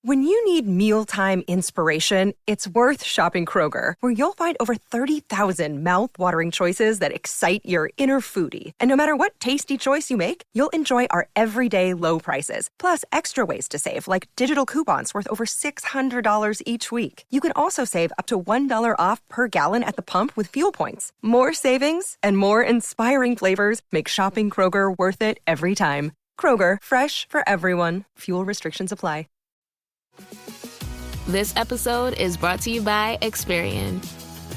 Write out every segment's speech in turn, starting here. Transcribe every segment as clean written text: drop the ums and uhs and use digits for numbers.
When you need mealtime inspiration, it's worth shopping Kroger, where you'll find over 30,000 mouth-watering choices that excite your inner foodie. And no matter what tasty choice you make, you'll enjoy our everyday low prices, plus extra ways to save, like digital coupons worth over $600 each week. You can also save up to $1 off per gallon at the pump with fuel points. More savings and more inspiring flavors make shopping Kroger worth it every time. Kroger, fresh for everyone. Fuel restrictions apply. This episode is brought to you by Experian.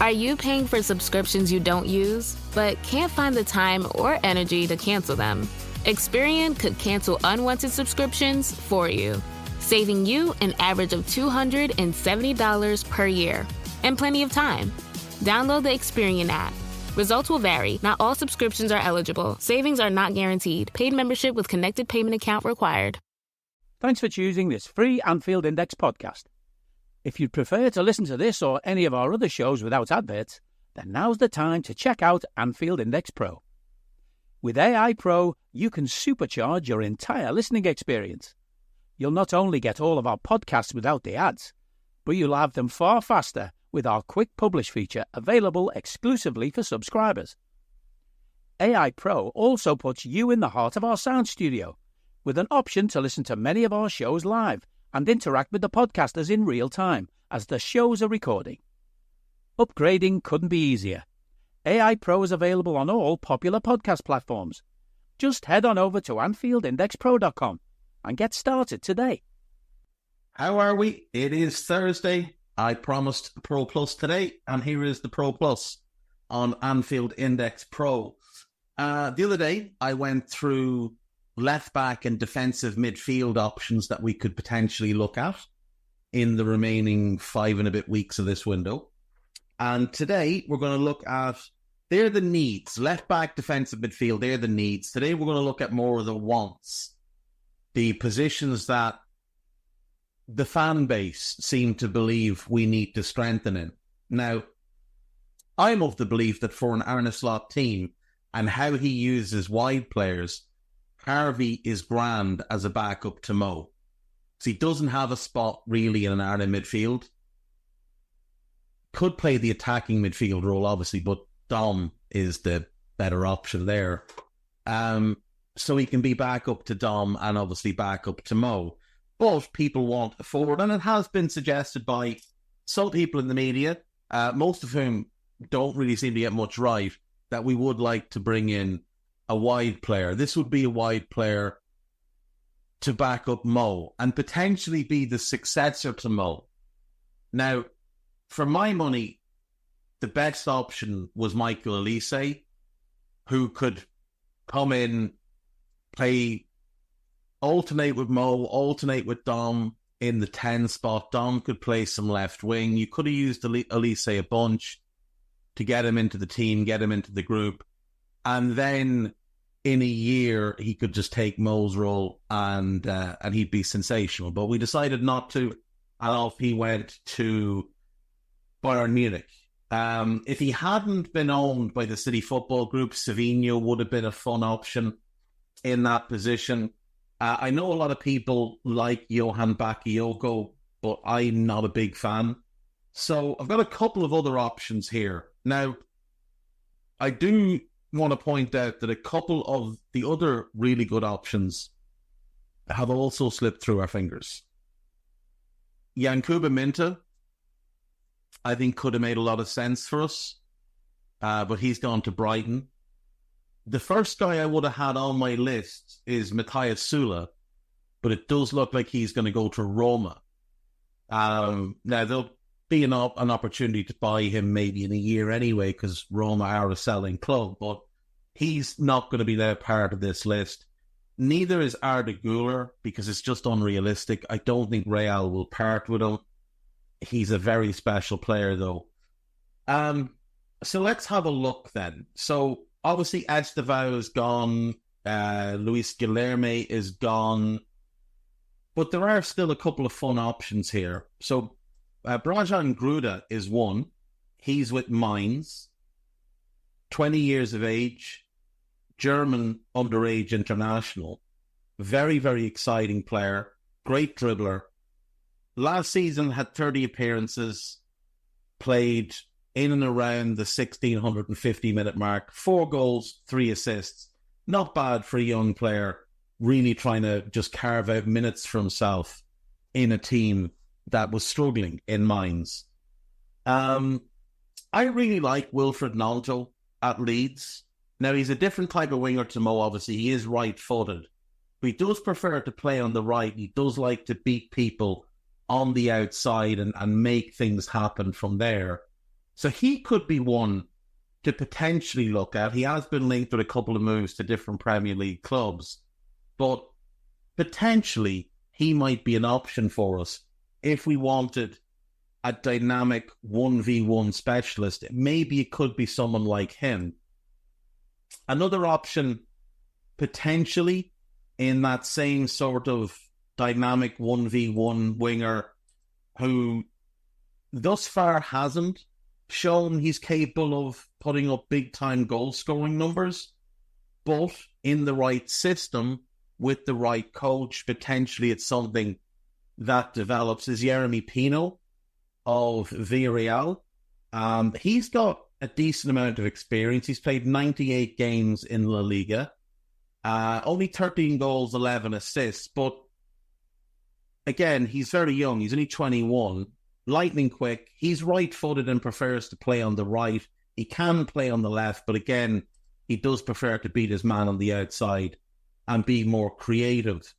Are you paying for subscriptions you don't use, but can't find the time or energy to cancel them? Experian could cancel unwanted subscriptions for you, saving you an average of $270 per year. And plenty of time. Download the Experian app. Results will vary. Not all subscriptions are eligible. Savings are not guaranteed. Paid membership with connected payment account required. Thanks for choosing this free Anfield Index podcast. If you'd prefer to listen to this or any of our other shows without adverts, then now's the time to check out Anfield Index Pro. With AI Pro, you can supercharge your entire listening experience. You'll not only get all of our podcasts without the ads, but you'll have them far faster with our Quick Publish feature available exclusively for subscribers. AI Pro also puts you in the heart of our sound studio, with an option to listen to many of our shows live and interact with the podcasters in real time as the shows are recording. Upgrading couldn't be easier. AI Pro is available on all popular podcast platforms. Just head on over to AnfieldIndexPro.com and get started today. How are we? It is Thursday. I promised Pro Plus today, and here is the Pro Plus on Anfield Index Pro. The other day, I went through left back and defensive midfield options that we could potentially look at in the remaining 5 and a bit weeks of this window. And today we're going to look at, they're the needs. Left back, defensive midfield, they're the needs. Today we're going to look at more of the wants. The positions that the fan base seem to believe we need to strengthen in. Now, I'm of the belief that for an Arne Slot team and how he uses wide players, Harvey is grand as a backup to Mo. So he doesn't have a spot really in an Ireland midfield. Could play the attacking midfield role, obviously, but Dom is the better option there. So he can be back up to Dom and obviously back up to Mo. But people want a forward, and it has been suggested by some people in the media, most of whom don't really seem to get much right, that we would like to bring in a wide player. This would be a wide player to back up Mo and potentially be the successor to Mo. Now, for my money, the best option was Michael Elise, who could come in, alternate with Mo, alternate with Dom in the 10 spot. Dom could play some left wing. You could have used Elise a bunch to get him into the team, get him into the group. And then in a year, he could just take Mo's role and he'd be sensational. But we decided not to, and off he went to Bayern Munich. If he hadn't been owned by the City Football Group, Savinho would have been a fun option in that position. I know a lot of people like Johan Bakayoko, but I'm not a big fan. So I've got a couple of other options here. Now, I do want to point out that a couple of the other really good options have also slipped through our fingers. Yankuba Minta, I think, could have made a lot of sense for us, but he's gone to Brighton. The first guy I would have had on my list is Matthias Sula, but it does look like he's going to go to Roma. Now, there'll be an opportunity to buy him maybe in a year anyway, because Roma are a selling club, but he's not going to be there part of this list. Neither is Arda Güler, because it's just unrealistic. I don't think Real will part with him. He's a very special player, though. So let's have a look then. So obviously Estevao is gone. Luis Guilherme is gone. But there are still a couple of fun options here. So Brajan Gruda is one. He's with Mainz. 20 years of age. German underage international. Very, very exciting player. Great dribbler. last season had 30 appearances, played in and around the 1,650-minute mark, 4 goals, 3 assists. Not bad for a young player, really trying to just carve out minutes for himself in a team that was struggling in Mainz. I really like Wilfried Nto at Leeds. Now, he's a different type of winger to Mo, obviously. He is right-footed. But he does prefer to play on the right. He does like to beat people on the outside and make things happen from there. So he could be one to potentially look at. He has been linked with a couple of moves to different Premier League clubs. But potentially, he might be an option for us if we wanted a dynamic 1v1 specialist. Maybe it could be someone like him. Another option, potentially, in that same sort of dynamic 1v1 winger who thus far hasn't shown he's capable of putting up big-time goal-scoring numbers, but in the right system, with the right coach, potentially it's something that develops, is Jeremy Pino of Villarreal. He's got a decent amount of experience. He's played 98 games in La Liga. Only 13 goals, 11 assists. But again, he's very young. He's only 21. Lightning quick. He's right-footed and prefers to play on the right. He can play on the left, but again, he does prefer to beat his man on the outside and be more creative.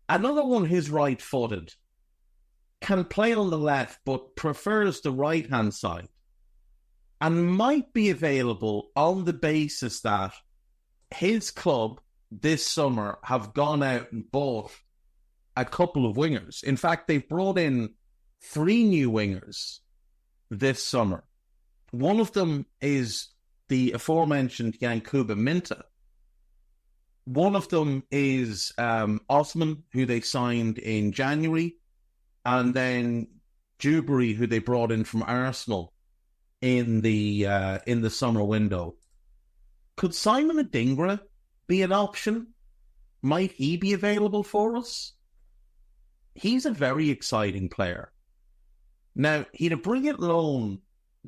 Another one who's right-footed, can play on the left, but prefers the right-hand side, and might be available on the basis that his club this summer have gone out and bought a couple of wingers. In fact, they've brought in 3 new wingers this summer. One of them is the aforementioned Wilfried Nto. One of them is Osman, who they signed in January, and then Dewberry, who they brought in from Arsenal in the summer window. Could Simon Adingra be an option? Might he be available for us? He's a very exciting player. Now, he had a brilliant loan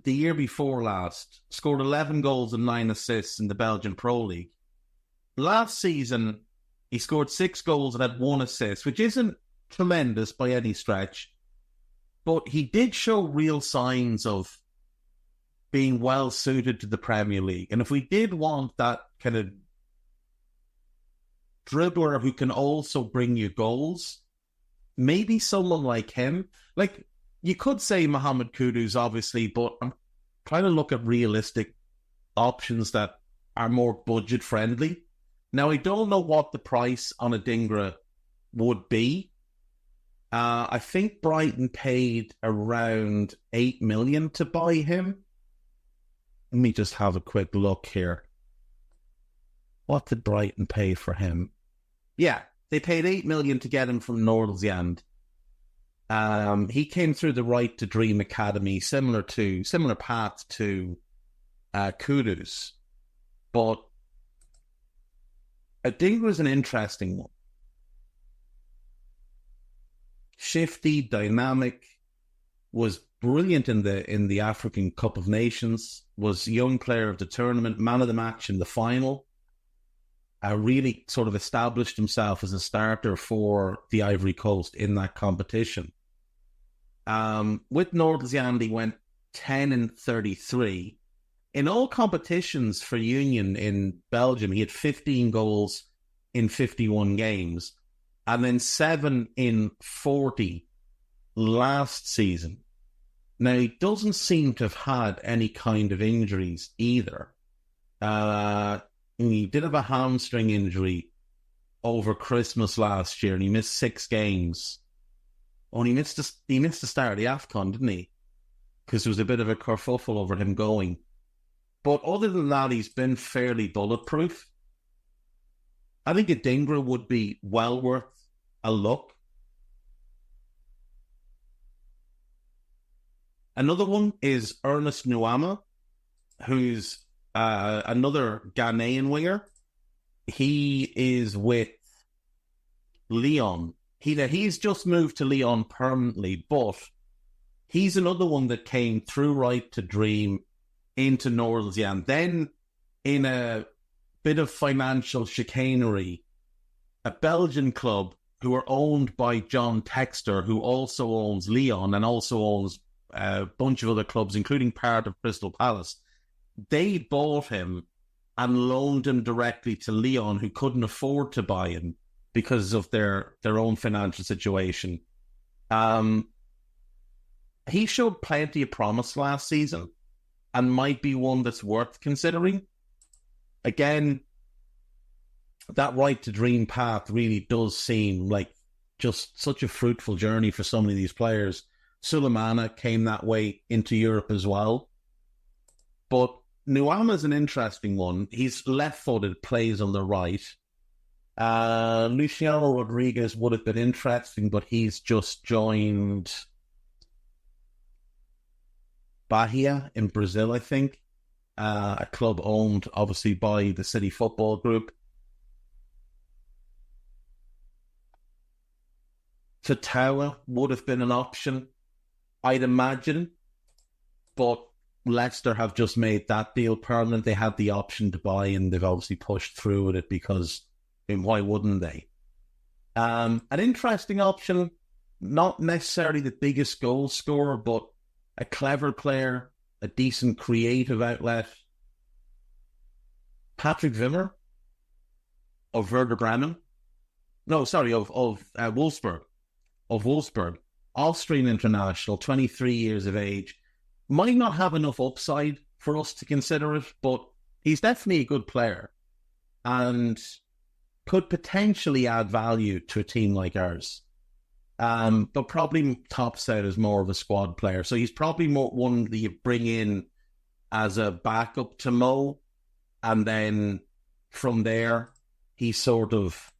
the year before last, scored 11 goals and 9 assists in the Belgian Pro League. Last season, he scored 6 goals and had 1 assist, which isn't tremendous by any stretch, but he did show real signs of being well suited to the Premier League. And if we did want that kind of dribbler who can also bring you goals, maybe someone like him. Like, you could say Mohamed Kudus, obviously, but I'm trying to look at realistic options that are more budget friendly. Now, I don't know what the price on Adingra would be. I think Brighton paid around 8 million to buy him. Let me just have a quick look here. What did Brighton pay for him? Yeah, they paid 8 million to get him from Nordsjælland. He came through the Right to Dream Academy, similar path to Kudus. But Adingra's an interesting one. Shifty, dynamic, was brilliant in the African Cup of Nations, was young player of the tournament, man of the match in the final. Really sort of established himself as a starter for the Ivory Coast in that competition. With Nordsjælland, he went 10-33. In all competitions for Union in Belgium, he had 15 goals in 51 games, and then 7 in 40 last season. Now, he doesn't seem to have had any kind of injuries either. He did have a hamstring injury over Christmas last year, and he missed 6 games. Oh, and he missed the start of the AFCON, didn't he? Because there was a bit of a kerfuffle over him going. But other than that, he's been fairly bulletproof. I think Adingra would be well worth a look. Another one is Ernest Nama, who's another Ghanaian winger. He is with Lyon He's just moved to Lyon permanently, but he's another one that came through right to dream into Nordsjælland. And then, in a bit of financial chicanery, a Belgian club who are owned by John Textor, who also owns Lyon and also owns a bunch of other clubs, including part of Crystal Palace, they bought him and loaned him directly to Lyon, who couldn't afford to buy him because of their own financial situation. He showed plenty of promise last season and might be one that's worth considering. Again, that right to dream path really does seem like just such a fruitful journey for so many of these players. Sulemana came that way into Europe as well. But Nuama's an interesting one. He's left-footed, plays on the right. Luciano Rodriguez would have been interesting, but he's just joined Bahia in Brazil, I think. A club owned, obviously, by the City Football Group. Tatawa would have been an option, I'd imagine. But Leicester have just made that deal permanent. They had the option to buy, and they've obviously pushed through with it because, why wouldn't they? An interesting option, not necessarily the biggest goal scorer, but a clever player, a decent creative outlet. Patrick Wimmer of Werder Bremen. No, sorry, of Wolfsburg. Of Wolfsburg. Austrian international, 23 years of age. Might not have enough upside for us to consider it, but he's definitely a good player and could potentially add value to a team like ours. But probably tops out as more of a squad player. So he's probably more one that you bring in as a backup to Mo, and then from there he sort of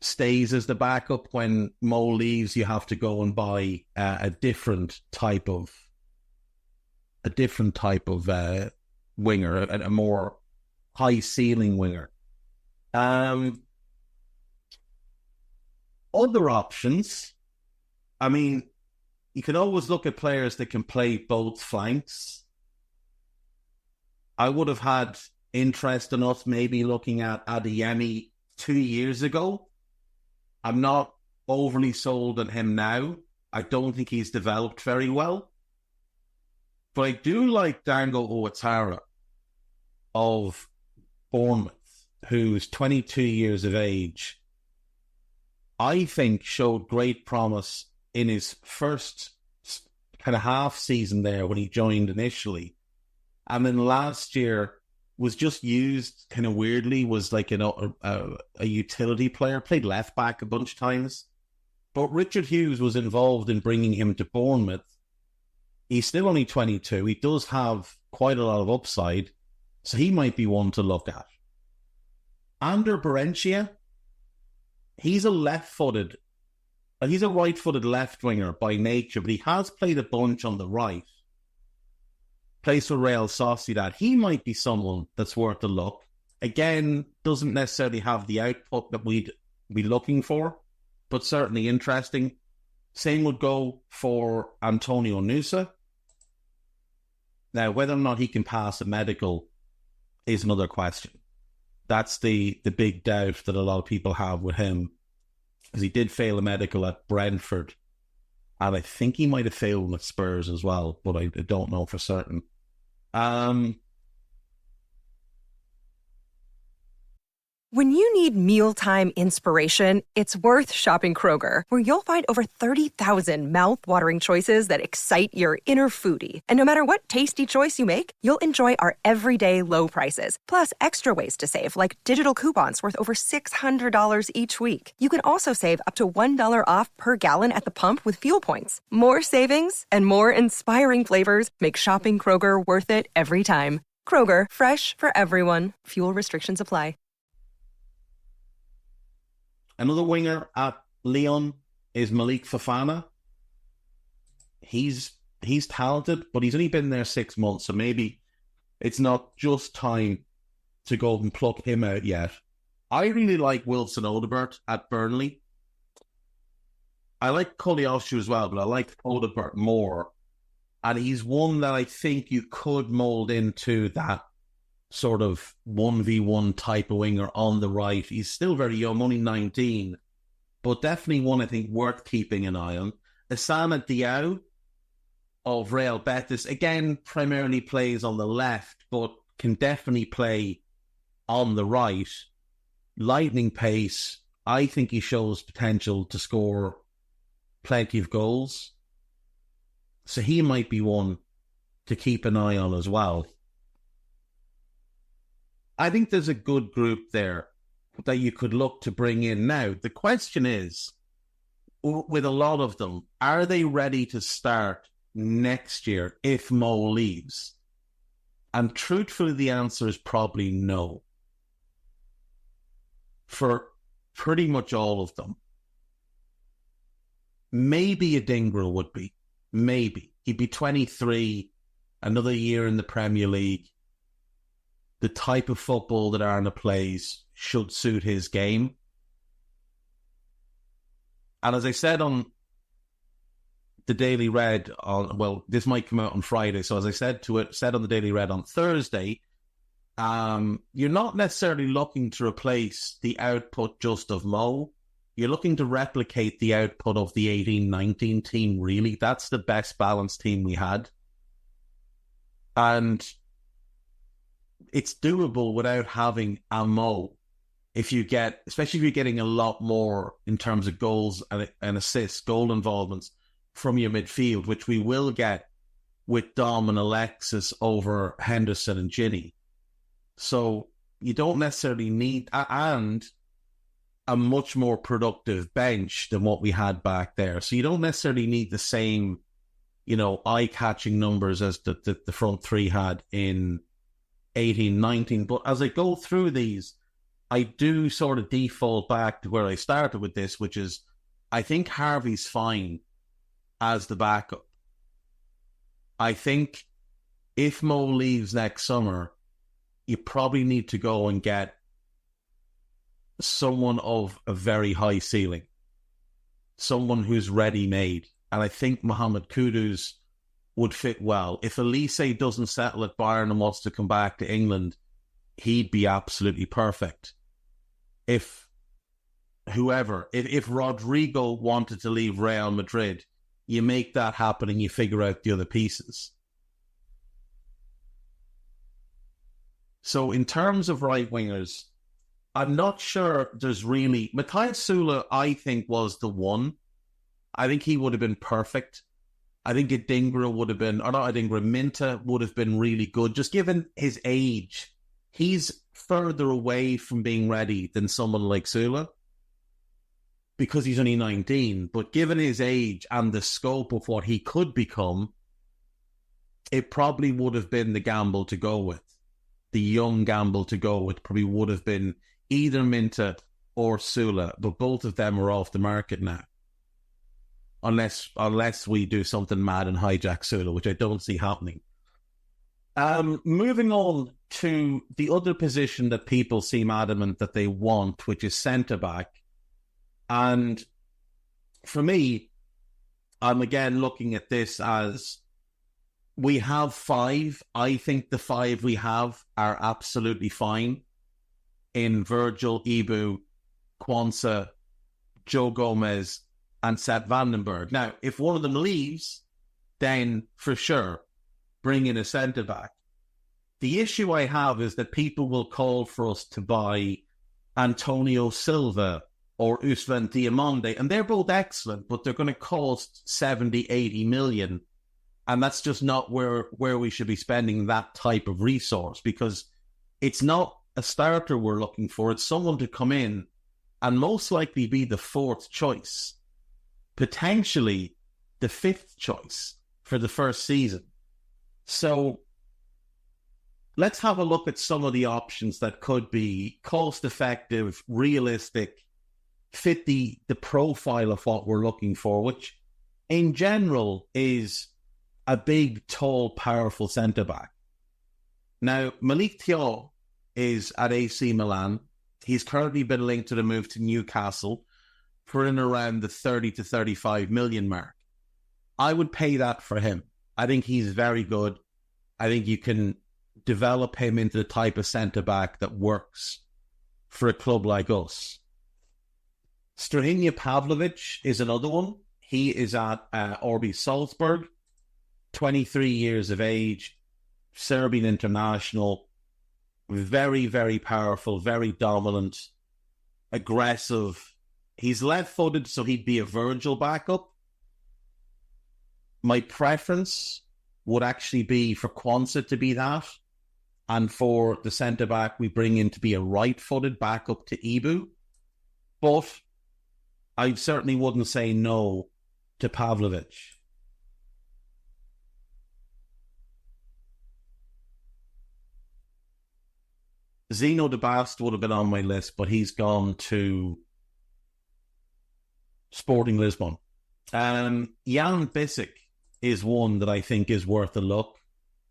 stays as the backup. When Mo leaves, you have to go and buy a different type of winger, a more high ceiling winger. Other options, I mean, you can always look at players that can play both flanks. I would have had interest in us maybe looking at Adeyemi 2 years ago. I'm not overly sold on him now. I don't think he's developed very well. But I do like Dango Ouattara of Bournemouth, who's 22 years of age. I think showed great promise in his first kind of half season there when he joined initially. And then last year was just used kind of weirdly, was like a utility player, played left back a bunch of times. But Richard Hughes was involved in bringing him to Bournemouth. He's still only 22. He does have quite a lot of upside, so he might be one to look at. Ander Berentia, he's a right-footed left winger by nature, but he has played a bunch on the right. Plays for Real Sociedad. He might be someone that's worth a look. Again, doesn't necessarily have the output that we'd be looking for, but certainly interesting. Same would go for Antonio Nusa. Now, whether or not he can pass a medical is another question. That's the big doubt that a lot of people have with him, because he did fail a medical at Brentford, and I think he might have failed with Spurs as well, but I don't know for certain. When you need mealtime inspiration, it's worth shopping Kroger, where you'll find over 30,000 mouth-watering choices that excite your inner foodie. And no matter what tasty choice you make, you'll enjoy our everyday low prices, plus extra ways to save, like digital coupons worth over $600 each week. You can also save up to $1 off per gallon at the pump with fuel points. More savings and more inspiring flavors make shopping Kroger worth it every time. Kroger, fresh for everyone. Fuel restrictions apply. Another winger at Lyon is Malik Fofana. He's talented, but he's only been there 6 months, so maybe it's not just time to go and pluck him out yet. I really like Wilson Odobert at Burnley. I like Koleosho as well, but I like Odebert more. And he's one that I think you could mould into that sort of 1v1 type of winger on the right. He's still very young, only 19, but definitely one I think worth keeping an eye on. Asana Diao of Real Betis, again, primarily plays on the left, but can definitely play on the right. Lightning pace. I think he shows potential to score plenty of goals. So he might be one to keep an eye on as well. I think there's a good group there that you could look to bring in now. The question is, with a lot of them, are they ready to start next year if Mo leaves? And truthfully, the answer is probably no. For pretty much all of them. Maybe Adingra would be. Maybe. He'd be 23, another year in the Premier League. The type of football that Arna plays should suit his game. And as I said on the Daily Red, this might come out on Friday, so as I said on the Daily Red on Thursday, you're not necessarily looking to replace the output just of Mo. You're looking to replicate the output of the 18-19 team, really. That's the best balanced team we had. And it's doable without having a Mo. Especially if you're getting a lot more in terms of goals and assists, goal involvements from your midfield, which we will get with Dom and Alexis over Henderson and Ginny. So you don't necessarily need... And a much more productive bench than what we had back there. So you don't necessarily need the same, eye-catching numbers as the front three had in 18-19. But as I go through these, I do sort of default back to where I started with this, which is I think Harvey's fine as the backup. I think if Mo leaves next summer, you probably need to go and get someone of a very high ceiling, someone who's ready-made. And I think Mohamed Kudus would fit well. If Elise doesn't settle at Bayern and wants to come back to England, he'd be absolutely perfect. If Rodrigo wanted to leave Real Madrid, you make that happen and you figure out the other pieces. So in terms of right-wingers, I'm not sure there's really... Matthias Sula, I think, was the one. I think he would have been perfect. I think Adingra would have been... Or not Adingra, Minta would have been really good. Just given his age, he's further away from being ready than someone like Sula because he's only 19. But given his age and the scope of what he could become, it probably would have been the gamble to go with. The young gamble to go with probably would have been either Minta or Sula, but both of them are off the market now. Unless we do something mad and hijack Sula, which I don't see happening. Moving on to the other position that people seem adamant that they want, which is centre-back. And for me, I'm again looking at this as we have 5. I think the 5 we have are absolutely fine. In Virgil, Ibu, Kwanzaa, Joe Gomez, and Seth Vandenberg. Now, if one of them leaves, then for sure, bring in a centre-back. The issue I have is that people will call for us to buy Antonio Silva or Usman Diamonde, and they're both excellent, but they're going to cost 70, 80 million. And that's just not where we should be spending that type of resource, because it's not a starter we're looking for. It's someone to come in and most likely be the 4th choice, potentially the 5th choice for the first season. So let's have a look at some of the options that could be cost-effective, realistic, fit the profile of what we're looking for, which in general is a big, tall, powerful centre-back. Now, Malik Thiaw is at AC Milan. He's currently been linked to the move to Newcastle. for in around the 30 to 35 million mark. I would pay that for him. I think he's very good. I think you can develop him into the type of centre-back that works for a club like us. Strahinja Pavlovic is another one. He is at RB Salzburg, 23 years of age, Serbian international, very, very powerful, very dominant, aggressive. He's left-footed, so he'd be a Virgil backup. My preference would actually be for Quansah to be that, and for the centre-back we bring in to be a right-footed backup to Ibu. But I certainly wouldn't say no to Pavlovic. Zeno de Bast would have been on my list, but he's gone to Sporting Lisbon. Jan Bissek is one that I think is worth a look.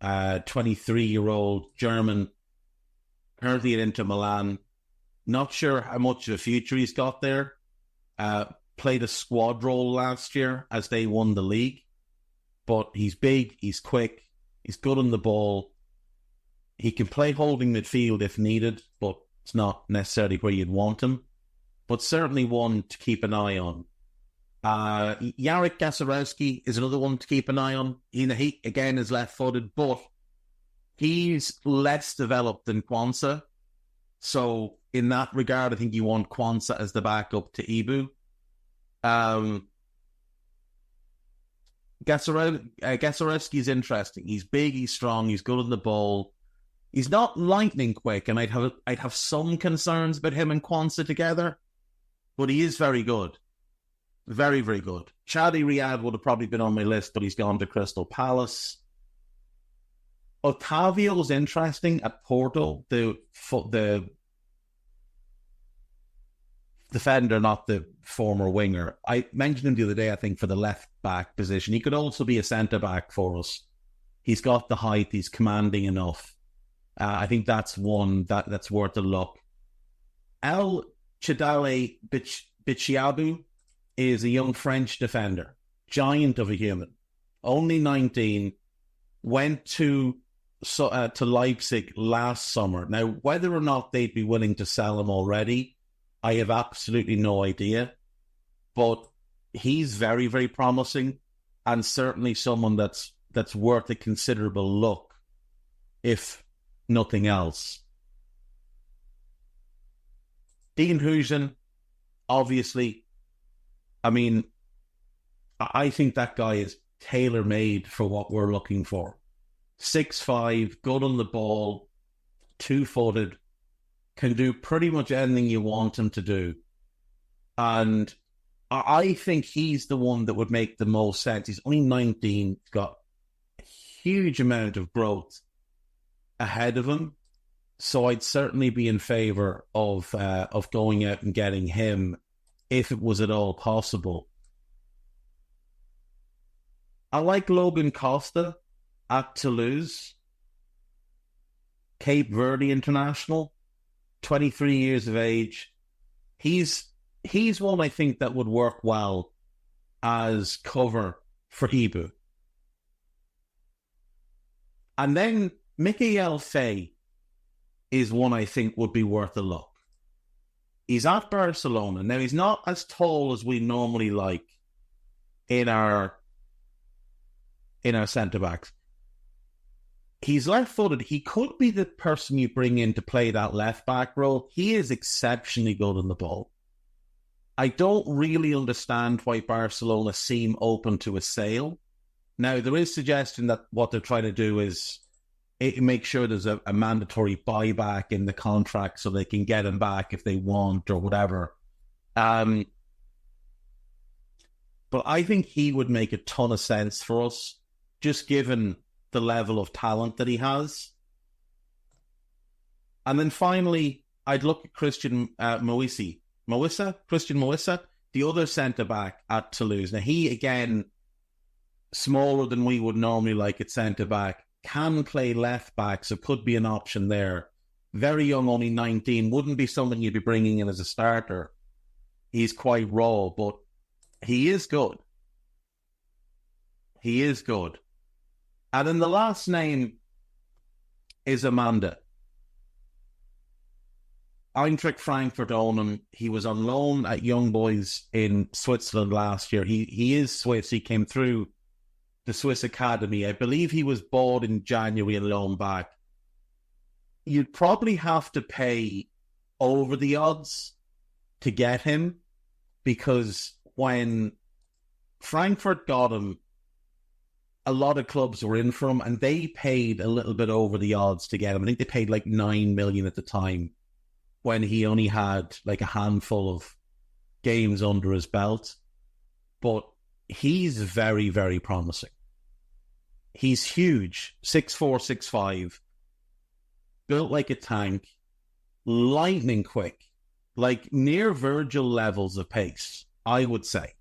23-year-old German, currently at Inter Milan. Not sure how much of a future he's got there. Played a squad role last year as they won the league. But he's big, he's quick, he's good on the ball. He can play holding midfield if needed, but it's not necessarily where you'd want him. But certainly one to keep an eye on. Jarek Gasarowski is another one to keep an eye on. He again is left-footed, but he's less developed than Quansah. So in that regard, I think you want Quansah as the backup to Ibu. Gasarowski is interesting. He's big, he's strong, he's good on the ball. He's not lightning quick, and I'd have some concerns about him and Quansah together, but he is very good. Very, very good. Shadi Riyad would have probably been on my list, but he's gone to Crystal Palace. Otavio's interesting at Porto, the defender, not the former winger. I mentioned him the other day, I think, for the left-back position. He could also be a centre-back for us. He's got the height, he's commanding enough. I think that's one that's worth a look. El Chidale Bichiabu is a young French defender, giant of a human, only 19, went to Leipzig last summer. Now, whether or not they'd be willing to sell him already, I have absolutely no idea. But he's very, very promising, and certainly someone that's worth a considerable look, if nothing else. Dean Huijsen, obviously. I mean, I think that guy is tailor-made for what we're looking for. 6'5", good on the ball, 2-footed, can do pretty much anything you want him to do. And I think he's the one that would make the most sense. He's only 19, got a huge amount of growth ahead of him. So I'd certainly be in favour of going out and getting him if it was at all possible. I like Logan Costa at Toulouse. Cape Verde international, 23 years of age. He's one I think that would work well as cover for Ibu. And then Mikael Fay is one I think would be worth a look. He's at Barcelona. Now, he's not as tall as we normally like in our centre-backs. He's left-footed. He could be the person you bring in to play that left-back role. He is exceptionally good on the ball. I don't really understand why Barcelona seem open to a sale. Now, there is suggestion that what they're trying to do is make sure there's a mandatory buyback in the contract so they can get him back if they want or whatever. But I think he would make a ton of sense for us, just given the level of talent that he has. And then finally, I'd look at Christian Christian Moissa, the other centre-back at Toulouse. Now, he, again, smaller than we would normally like at centre-back, can play left-back, so could be an option there. Very young, only 19, wouldn't be someone you'd be bringing in as a starter. he's quite raw, but he is good. He is good. And then the last name is Amanda. Eintracht Frankfurt own him. He was on loan at Young Boys in Switzerland last year. He is Swiss. He came through the Swiss Academy. I believe he was bought in January and loaned back. You'd probably have to pay over the odds to get him, because when Frankfurt got him, a lot of clubs were in for him, and they paid a little bit over the odds to get him. I think they paid like 9 million at the time, when he only had like a handful of games under his belt. But he's very, very promising. He's huge, 6'4", 6'5", built like a tank, lightning quick, like near Virgil levels of pace, I would say.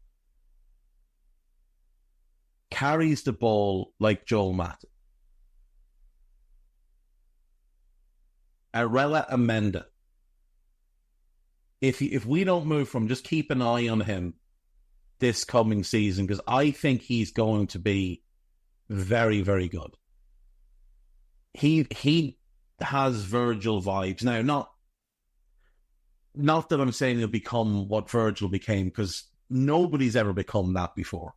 Carries the ball like Joel Matip. Arella Amenda. If we don't move from, just keep an eye on him this coming season, because I think he's going to be very, very good. He has Virgil vibes. Now, not that I'm saying he'll become what Virgil became, because nobody's ever become that before.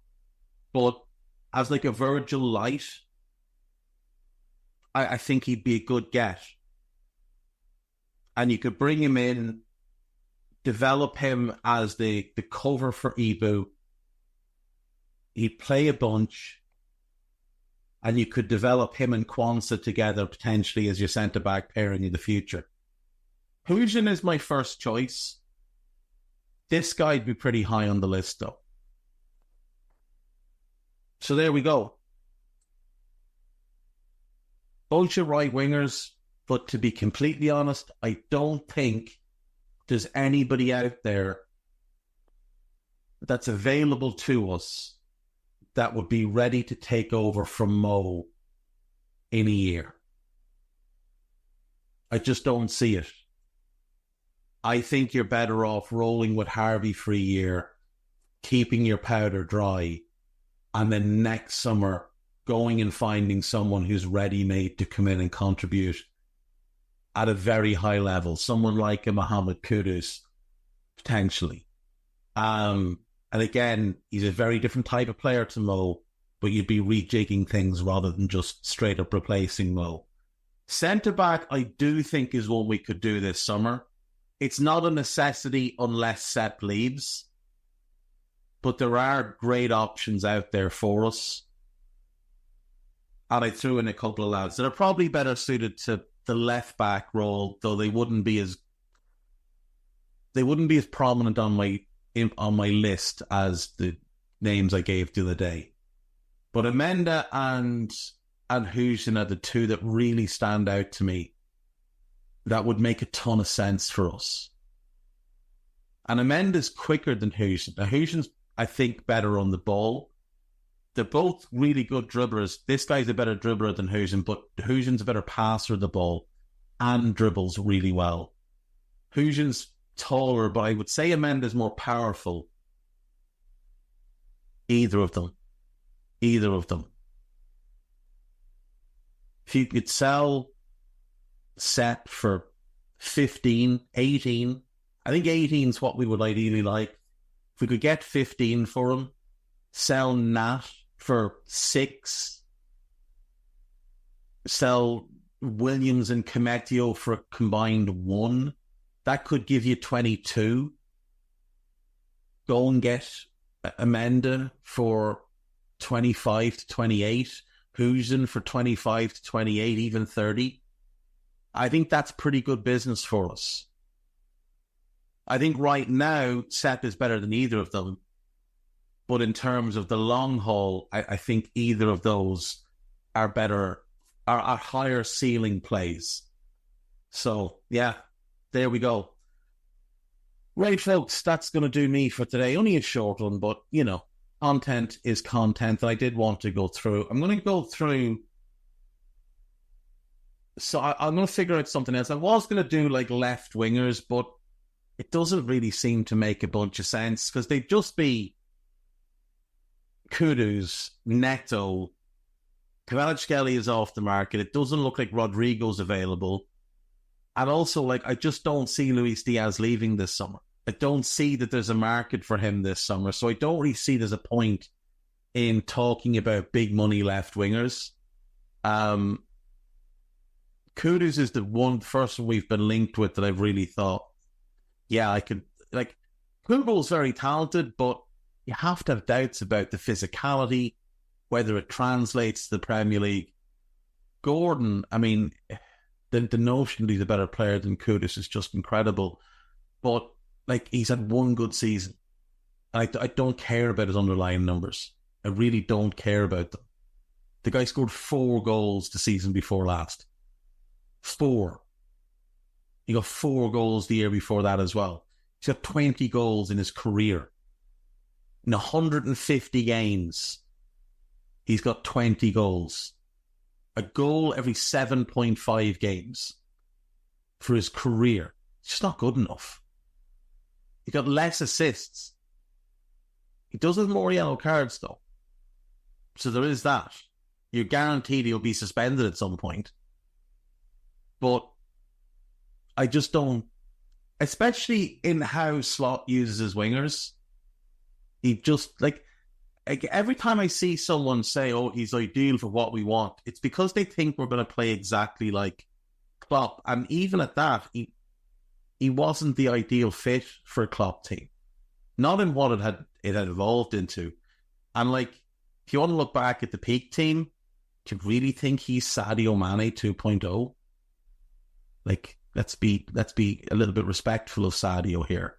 But as like a Virgil light, I think he'd be a good get. And you could bring him in, develop him as the cover for Ibu. He'd play a bunch, and you could develop him and Kwanzaa together potentially as your centre-back pairing in the future. Huijsen is my first choice. This guy'd be pretty high on the list, though. So there we go. Bunch of right wingers, but to be completely honest, I don't think there's anybody out there that's available to us that would be ready to take over from Mo in a year. I just don't see it. I think you're better off rolling with Harvey for a year, keeping your powder dry, and then next summer going and finding someone who's ready-made to come in and contribute at a very high level. Someone like a Mohamed Kudus, potentially. And again, he's a very different type of player to Mo, but you'd be rejigging things rather than just straight up replacing Mo. Centre-back, I do think, is one we could do this summer. It's not a necessity unless Sepp leaves, but there are great options out there for us. And I threw in a couple of lads that are probably better suited to the left-back role, though they wouldn't be as prominent on my list as the names I gave the other day. But Amenda and Huijsen are the two that really stand out to me. That would make a ton of sense for us. And Amenda's quicker than Huijsen. Now, Huijsen's, I think, better on the ball. They're both really good dribblers. This guy's a better dribbler than Huijsen, but Huijsen's a better passer of the ball and dribbles really well. Huijsen's taller, but I would say Amenda's more powerful. Either of them. If you could sell Sepp for 15, 18, I think 18 is what we would ideally like. If we could get 15 for him, sell Nat for 6, sell Williams and Cometio for a combined 1, that could give you 22. Go and get Amenda for 25 to 28, Huijsen for 25 to 28, even 30. I think that's pretty good business for us. I think right now, Sepp is better than either of them. But in terms of the long haul, I think either of those are better, are higher ceiling plays. So, yeah, there we go. Right, folks, that's going to do me for today. Only a short one, but, you know, content is content. And I did want to go through. I'm going to go through. So I'm going to figure out something else. I was going to do like left wingers, but it doesn't really seem to make a bunch of sense because they'd just be Kudus, Nto, Kvaratskhelia is off the market. It doesn't look like Rodrigo's available. And also, I just don't see Luis Diaz leaving this summer. I don't see that there's a market for him this summer. So I don't really see there's a point in talking about big money left wingers. Kudus is the first one we've been linked with that I've really thought, yeah, I could, Kugel's very talented, but you have to have doubts about the physicality, whether it translates to the Premier League. Gordon, I mean, the notion that he's a better player than Kudus is just incredible. But, he's had one good season. I don't care about his underlying numbers. I really don't care about them. The guy scored 4 goals the season before last. 4. He got 4 goals the year before that as well. He's got 20 goals in his career. In 150 games, he's got 20 goals. A goal every 7.5 games for his career. It's just not good enough. He got less assists. He does have more yellow cards, though. So there is that. You're guaranteed he'll be suspended at some point. But I just don't, especially in how Slot uses his wingers, he just, every time I see someone say, oh, he's ideal for what we want, it's because they think we're going to play exactly like Klopp. And even at that, he wasn't the ideal fit for a Klopp team. Not in what it had evolved into. And if you want to look back at the peak team, do you really think he's Sadio Mane 2.0? Let's be a little bit respectful of Sadio here.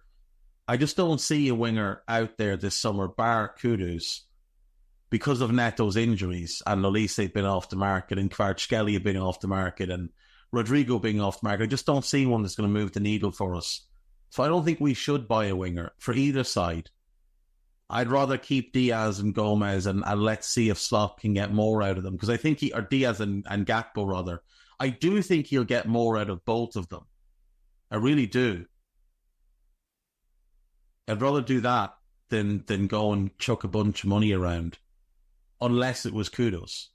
I just don't see a winger out there this summer, bar Kudus, because of Neto's injuries and Olise being off the market and Kvaratskhelia being off the market and Rodrigo being off the market. I just don't see one that's going to move the needle for us. So I don't think we should buy a winger for either side. I'd rather keep Diaz and Gomez and let's see if Slot can get more out of them. Because I think Diaz and Gakpo rather. I do think he'll get more out of both of them. I really do. I'd rather do that than go and chuck a bunch of money around. Unless it was Kudus.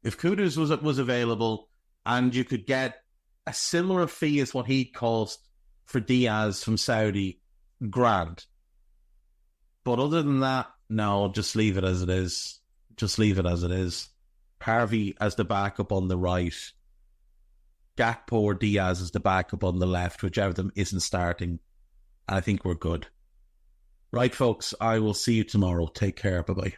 If Kudus was available and you could get a similar fee as what he cost for Diaz from Saudi, grand. But other than that, no, just leave it as it is. Just leave it as it is. Harvey as the backup on the right. Gakpo or Diaz as the backup on the left, whichever of them isn't starting. I think we're good. Right, folks, I will see you tomorrow. Take care. Bye-bye.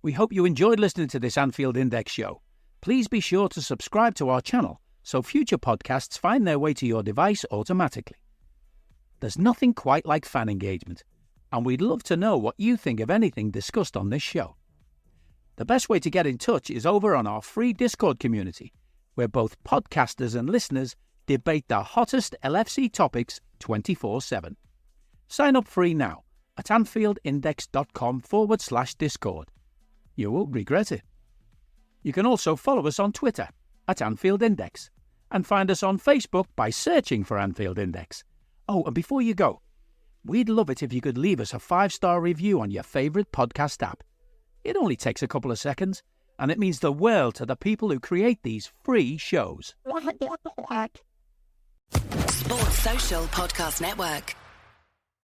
We hope you enjoyed listening to this Anfield Index show. Please be sure to subscribe to our channel so future podcasts find their way to your device automatically. There's nothing quite like fan engagement, and we'd love to know what you think of anything discussed on this show. The best way to get in touch is over on our free Discord community, where both podcasters and listeners debate the hottest LFC topics 24/7. Sign up free now at AnfieldIndex.com/Discord. You won't regret it. You can also follow us on Twitter at Anfield Index and find us on Facebook by searching for Anfield Index. Oh, and before you go, we'd love it if you could leave us a 5-star review on your favourite podcast app. It only takes a couple of seconds, and it means the world to the people who create these free shows. Sports Social Podcast Network.